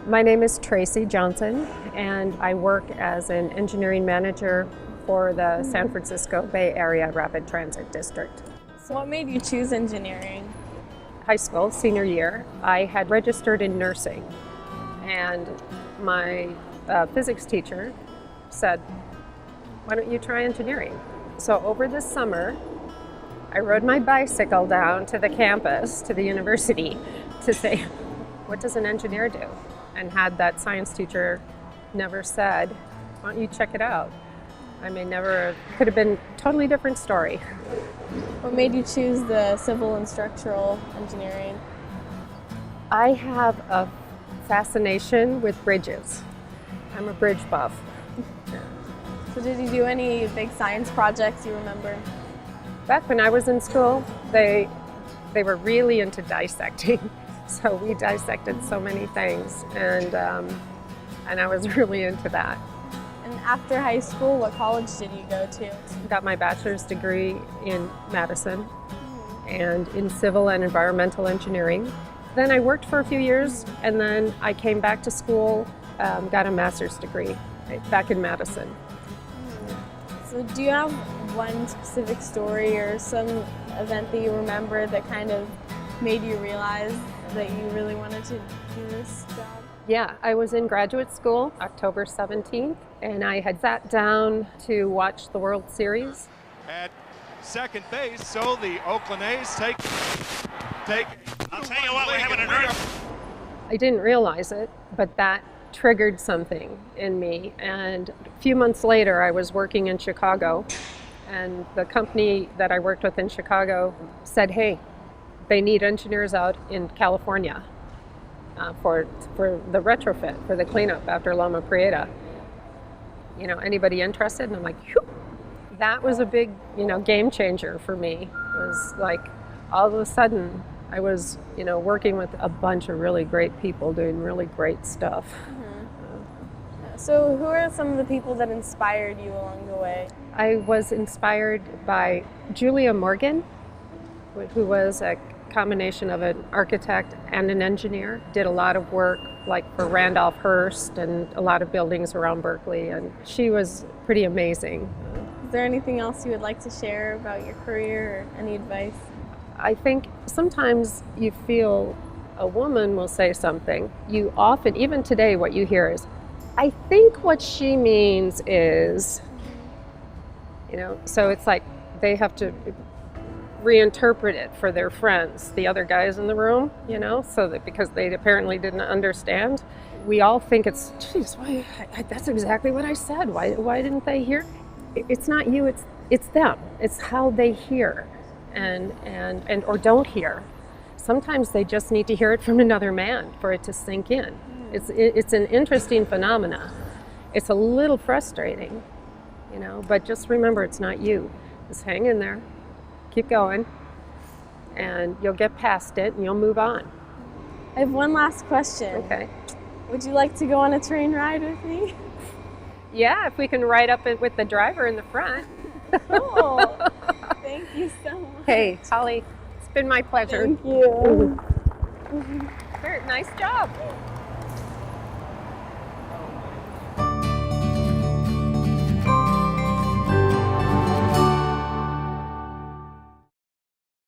My name is Tracy Johnson, and I work as an engineering manager for the San Francisco Bay Area Rapid Transit District. So what made you choose engineering? High school, senior year, I had registered in nursing, and my physics teacher said, "Why don't you try engineering?" So over the summer, I rode my bicycle down to the campus, to the university, to say, what does an engineer do? And had that science teacher never said, why don't you check it out? I may never, could have been a totally different story. What made you choose the civil and structural engineering? I have a fascination with bridges. I'm a bridge buff. So did you do any big science projects you remember? Back when I was in school, they were really into dissecting. So we dissected so many things, and I was really into that. And after high school, what college did you go to? Got my bachelor's degree in Madison and in civil and environmental engineering. Then I worked for a few years, and then I came back to school, got a master's degree back in Madison. So do you have one specific story or some event that you remember that kind of made you realize that you really wanted to do this job? Yeah, I was in graduate school October 17th, and I had sat down to watch the World Series. At second base, so the Oakland A's take. I'll tell you what, we're having an earth. I didn't realize it, but that triggered something in me. And a few months later, I was working in Chicago, and the company that I worked with in Chicago said, hey, they need engineers out in California for the retrofit, for the cleanup after Loma Prieta. You know, anybody interested? And I'm like, phew. That was a big, game changer for me. It was like, all of a sudden, I was, working with a bunch of really great people doing really great stuff. So who are some of the people that inspired you along the way? I was inspired by Julia Morgan, who was a combination of an architect and an engineer. Did a lot of work like for Randolph Hearst and a lot of buildings around Berkeley, and she was pretty amazing. Is there anything else you would like to share about your career or any advice? I think sometimes you feel a woman will say something. You often, even today, what you hear is, I think what she means is, so it's like they have to reinterpret it for their friends, the other guys in the room, so that because they apparently didn't understand. We all think it's, geez, that's exactly what I said. Why didn't they hear? It's not you, it's them. It's how they hear and or don't hear. Sometimes they just need to hear it from another man for it to sink in. It's an interesting phenomena. It's a little frustrating, but just remember it's not you. Just hang in there, keep going, and you'll get past it and you'll move on. I have one last question. Okay. Would you like to go on a train ride with me? Yeah, if we can ride up it with the driver in the front. Cool. Thank you so much. Hey, Holly, it's been my pleasure. Thank you. Nice job.